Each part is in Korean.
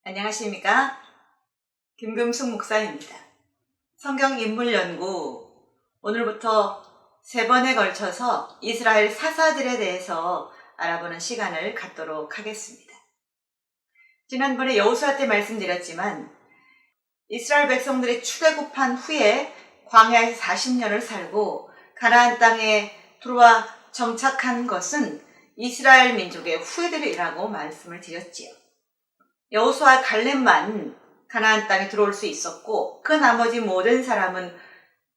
안녕하십니까? 김금숙 목사입니다. 성경인물연구, 오늘부터 3번에 걸쳐서 이스라엘 사사들에 대해서 알아보는 시간을 갖도록 하겠습니다. 지난번에 여호수아 때 말씀드렸지만 이스라엘 백성들이 출애굽한 후에 광야에서 40년을 살고 가나안 땅에 들어와 정착한 것은 이스라엘 민족의 후예들이라고 말씀을 드렸지요. 여호수아 갈렙만 가나안 땅에 들어올 수 있었고 그 나머지 모든 사람은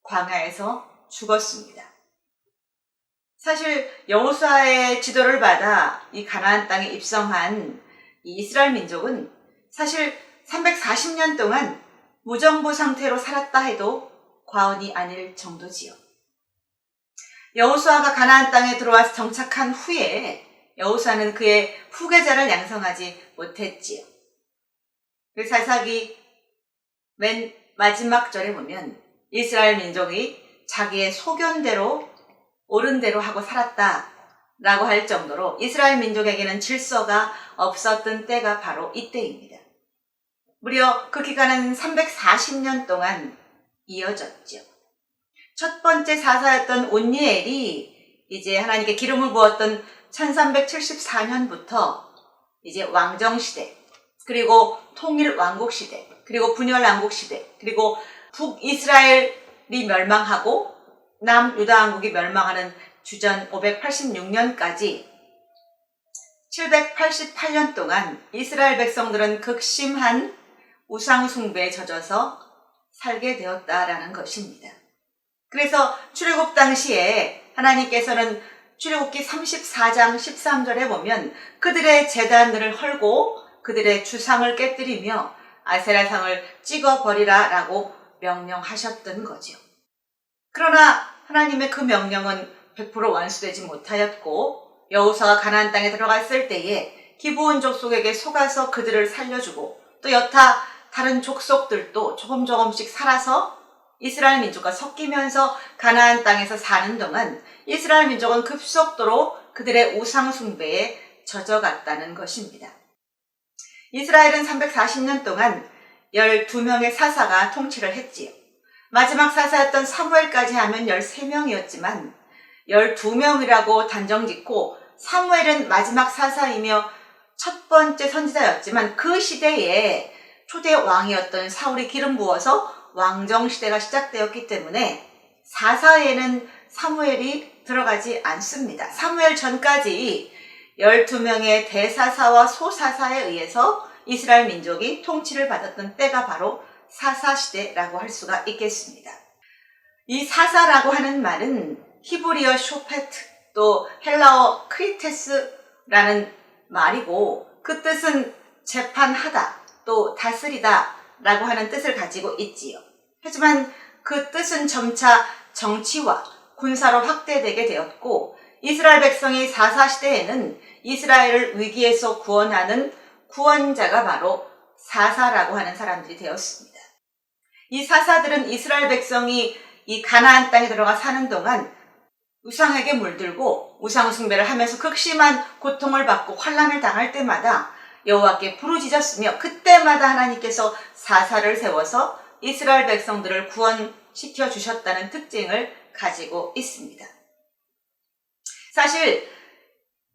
광야에서 죽었습니다. 사실 여호수아의 지도를 받아 이 가나안 땅에 입성한 이 이스라엘 민족은 사실 340년 동안 무정부 상태로 살았다 해도 과언이 아닐 정도지요. 여호수아가 가나안 땅에 들어와서 정착한 후에 여호수아는 그의 후계자를 양성하지 못했지요. 그 사사기 맨 마지막 절에 보면 이스라엘 민족이 자기의 소견대로 옳은 대로 하고 살았다라고 할 정도로 이스라엘 민족에게는 질서가 없었던 때가 바로 이때입니다. 무려 그 기간은 340년 동안 이어졌죠. 첫 번째 사사였던 온니엘이 이제 하나님께 기름을 부었던 1374년부터 이제 왕정시대, 그리고 통일왕국시대, 그리고 분열왕국시대, 그리고 북이스라엘이 멸망하고 남유다왕국이 멸망하는 주전 586년까지 788년 동안 이스라엘 백성들은 극심한 우상숭배에 젖어서 살게 되었다라는 것입니다. 그래서 출애굽 당시에 하나님께서는 출애굽기 34장 13절에 보면 그들의 제단들을 헐고 그들의 주상을 깨뜨리며 아세라상을 찍어버리라 라고 명령하셨던 거죠. 그러나 하나님의 그 명령은 100% 완수되지 못하였고 여호수아가 가나안 땅에 들어갔을 때에 기브온 족속에게 속아서 그들을 살려주고 또 여타 다른 족속들도 조금씩 살아서 이스라엘 민족과 섞이면서 가나안 땅에서 사는 동안 이스라엘 민족은 급속도로 그들의 우상 숭배에 젖어갔다는 것입니다. 이스라엘은 340년 동안 12명의 사사가 통치를 했지요. 마지막 사사였던 사무엘까지 하면 13명이었지만 12명이라고 단정짓고 사무엘은 마지막 사사이며 첫 번째 선지자였지만 그 시대에 초대 왕이었던 사울이 기름 부어서 왕정시대가 시작되었기 때문에 사사에는 사무엘이 들어가지 않습니다. 사무엘 전까지 12명의 대사사와 소사사에 의해서 이스라엘 민족이 통치를 받았던 때가 바로 사사시대라고 할 수가 있겠습니다. 이 사사라고 하는 말은 히브리어 쇼페트 또 헬라어 크리테스라는 말이고 그 뜻은 재판하다 또 다스리다 라고 하는 뜻을 가지고 있지요. 하지만 그 뜻은 점차 정치와 군사로 확대되게 되었고 이스라엘 백성이 사사시대에는 이스라엘을 위기에서 구원하는 구원자가 바로 사사라고 하는 사람들이 되었습니다. 이 사사들은 이스라엘 백성이 이 가나안 땅에 들어가 사는 동안 우상에게 물들고 우상 숭배를 하면서 극심한 고통을 받고 환난을 당할 때마다 여호와께 부르짖었으며 그때마다 하나님께서 사사를 세워서 이스라엘 백성들을 구원시켜 주셨다는 특징을 가지고 있습니다. 사실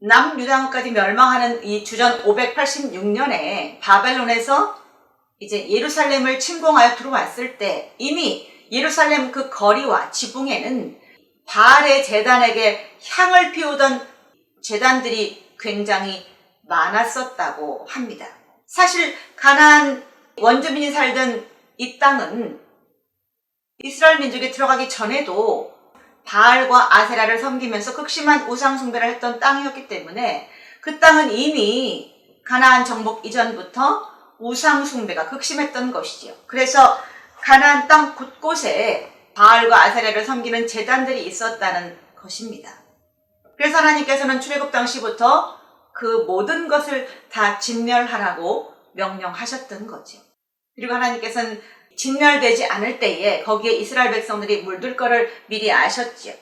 남유다왕국까지 멸망하는 이 주전 586년에 바벨론에서 이제 예루살렘을 침공하여 들어왔을 때 이미 예루살렘 그 거리와 지붕에는 바알의 제단에게 향을 피우던 제단들이 굉장히 많았었다고 합니다. 사실 가나안 원주민이 살던 이 땅은 이스라엘 민족이 들어가기 전에도 바알과 아세라를 섬기면서 극심한 우상 숭배를 했던 땅이었기 때문에 그 땅은 이미 가나안 정복 이전부터 우상 숭배가 극심했던 것이지요. 그래서 가나안 땅 곳곳에 바알과 아세라를 섬기는 제단들이 있었다는 것입니다. 그래서 하나님께서는 출애굽 당시부터 그 모든 것을 다 진멸하라고 명령하셨던 거죠. 그리고 하나님께서는 진멸되지 않을 때에 거기에 이스라엘 백성들이 물들 거를 미리 아셨죠.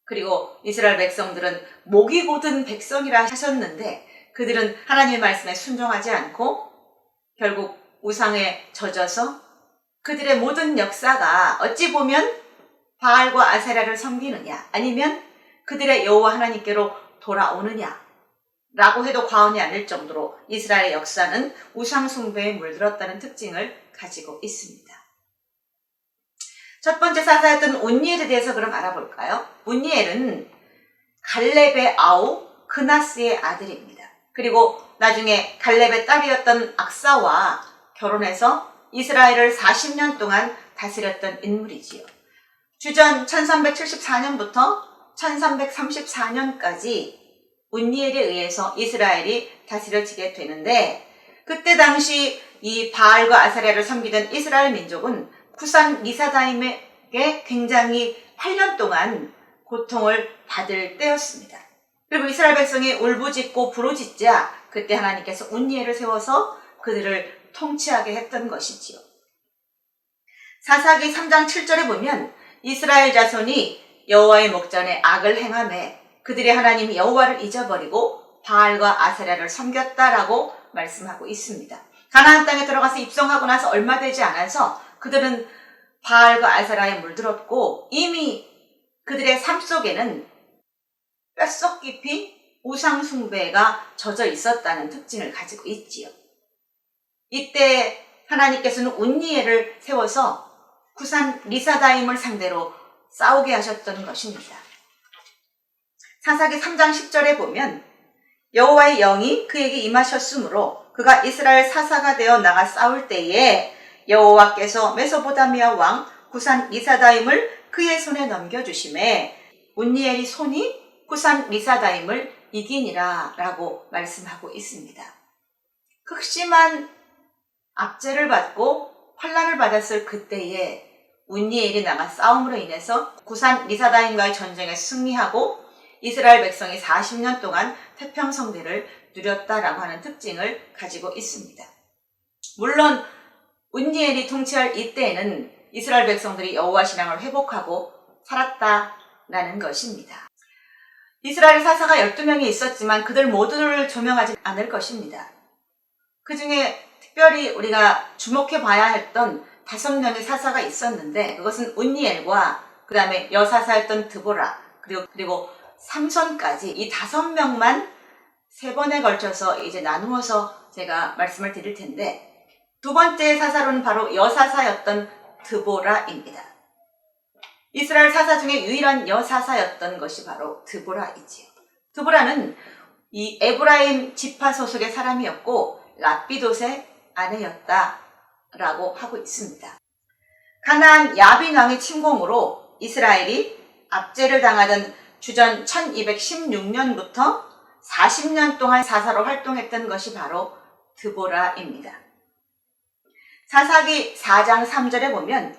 그리고 이스라엘 백성들은 목이 곧은 백성이라 하셨는데 그들은 하나님의 말씀에 순종하지 않고 결국 우상에 젖어서 그들의 모든 역사가 어찌 보면 바알과 아세라를 섬기느냐 아니면 그들의 여호와 하나님께로 돌아오느냐 라고 해도 과언이 아닐 정도로 이스라엘의 역사는 우상 숭배에 물들었다는 특징을 가지고 있습니다. 첫 번째 사사였던 온니엘에 대해서 그럼 알아볼까요? 온니엘은 갈렙의 아우 그나스의 아들입니다. 그리고 나중에 갈렙의 딸이었던 악사와 결혼해서 이스라엘을 40년 동안 다스렸던 인물이지요. 주전 1374년부터 1334년까지 온니엘에 의해서 이스라엘이 다스려지게 되는데, 그때 당시 이 바알과 아사랴를 섬기던 이스라엘 민족은 쿠산 리사다임에게 굉장히 8년 동안 고통을 받을 때였습니다. 그리고 이스라엘 백성이 울부짖고 부르짖자 그때 하나님께서 온니엘을 세워서 그들을 통치하게 했던 것이지요. 사사기 3장 7절에 보면 이스라엘 자손이 여호와의 목전에 악을 행하매 그들의 하나님 여호와를 잊어버리고 바알과 아세라를 섬겼다라고 말씀하고 있습니다. 가나안 땅에 들어가서 입성하고 나서 얼마 되지 않아서 그들은 바알과 아세라에 물들었고 이미 그들의 삶 속에는 뼛속 깊이 우상 숭배가 젖어 있었다는 특징을 가지고 있지요. 이때 하나님께서는 온니엘을 세워서 구산 리사다임을 상대로 싸우게 하셨던 것입니다. 사사기 3장 10절에 보면 여호와의 영이 그에게 임하셨으므로 그가 이스라엘 사사가 되어 나가 싸울 때에 여호와께서 메소포타미아 왕 구산 리사다임을 그의 손에 넘겨주심에 온니엘이 손이 구산 리사다임을 이기니라 라고 말씀하고 있습니다. 극심한 압제를 받고 환난을 받았을 그때에 온니엘이 나가 싸움으로 인해서 구산 리사다임과의 전쟁에 승리하고 이스라엘 백성이 40년 동안 태평성대를 누렸다라고 하는 특징을 가지고 있습니다. 물론 온니엘이 통치할 이때에는 이스라엘 백성들이 여호와 신앙을 회복하고 살았다라는 것입니다. 이스라엘 사사가 12명이 있었지만 그들 모두를 조명하지 않을 것입니다. 그 중에 특별히 우리가 주목해 봐야 했던 5명의 사사가 있었는데, 그것은 온니엘과 그 다음에 여사사였던 드보라 그리고 삼손까지 이 5명만 3번에 걸쳐서 이제 나누어서 제가 말씀을 드릴 텐데, 두 번째 사사로는 바로 여사사였던 드보라입니다. 이스라엘 사사 중에 유일한 여사사였던 것이 바로 드보라이지요. 드보라는 이 에브라임 지파 소속의 사람이었고 랍비돗의 아내였다라고 하고 있습니다. 가나안 야빈 왕의 침공으로 이스라엘이 압제를 당하던 주전 1216년부터 40년 동안 사사로 활동했던 것이 바로 드보라입니다. 사사기 4장 3절에 보면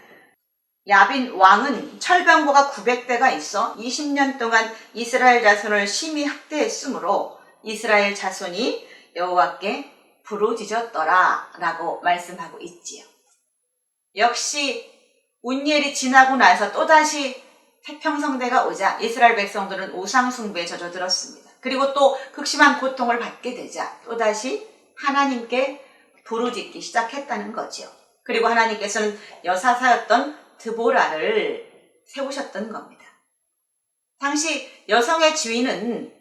야빈 왕은 철병거가 900대가 있어 20년 동안 이스라엘 자손을 심히 학대했으므로 이스라엘 자손이 여호와께 부르짖었더라 라고 말씀하고 있지요. 역시 온니엘이 지나고 나서 또다시 태평성대가 오자 이스라엘 백성들은 우상 숭배에 젖어들었습니다. 그리고 또 극심한 고통을 받게 되자 또다시 하나님께 부르짖기 시작했다는 거죠. 그리고 하나님께서는 여사사였던 드보라를 세우셨던 겁니다. 당시 여성의 지위는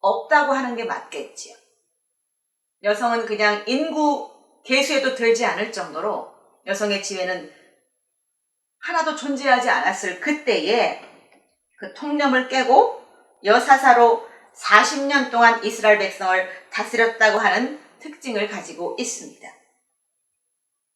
없다고 하는 게 맞겠지요. 여성은 그냥 인구 계수에도 들지 않을 정도로 여성의 지위는 하나도 존재하지 않았을 그때에 그 통념을 깨고 여사사로 40년 동안 이스라엘 백성을 다스렸다고 하는 특징을 가지고 있습니다.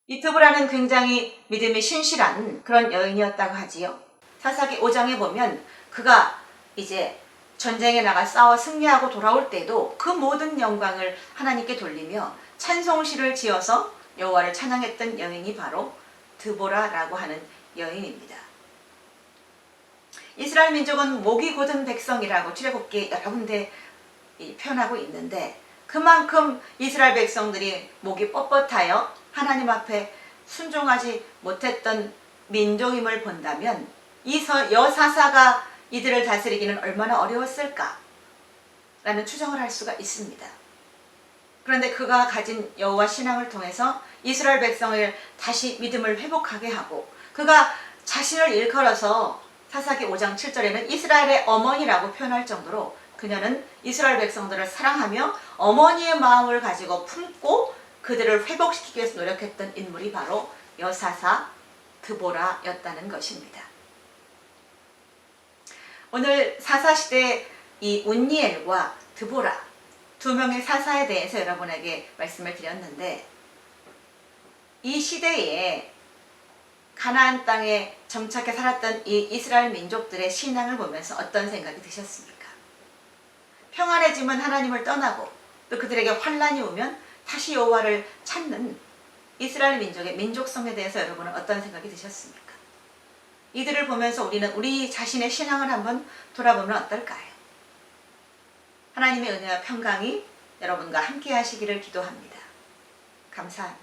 이 드보라는 굉장히 믿음이 신실한 그런 여인이었다고 하지요. 사사기 5장에 보면 그가 이제 전쟁에 나가 싸워 승리하고 돌아올 때도 그 모든 영광을 하나님께 돌리며 찬송시를 지어서 여호와를 찬양했던 여인이 바로 드보라라고 하는 여인입니다. 이스라엘 민족은 목이 곧은 백성이라고 출애굽기 여러 군데 표현하고 있는데, 그만큼 이스라엘 백성들이 목이 뻣뻣하여 하나님 앞에 순종하지 못했던 민족임을 본다면 이 여사사가 이들을 다스리기는 얼마나 어려웠을까 라는 추정을 할 수가 있습니다. 그런데 그가 가진 여호와 신앙을 통해서 이스라엘 백성을 다시 믿음을 회복하게 하고, 그가 자신을 일컬어서 사사기 5장 7절에는 이스라엘의 어머니라고 표현할 정도로 그녀는 이스라엘 백성들을 사랑하며 어머니의 마음을 가지고 품고 그들을 회복시키기 위해서 노력했던 인물이 바로 여사사 드보라였다는 것입니다. 오늘 사사시대 이 운니엘과 드보라 두 명의 사사에 대해서 여러분에게 말씀을 드렸는데, 이 시대에 가나안 땅에 정착해 살았던 이 이스라엘 민족들의 신앙을 보면서 어떤 생각이 드셨습니까? 평안해지면 하나님을 떠나고 또 그들에게 환란이 오면 다시 여호와를 찾는 이스라엘 민족의 민족성에 대해서 여러분은 어떤 생각이 드셨습니까? 이들을 보면서 우리는 우리 자신의 신앙을 한번 돌아보면 어떨까요? 하나님의 은혜와 평강이 여러분과 함께 하시기를 기도합니다. 감사합니다.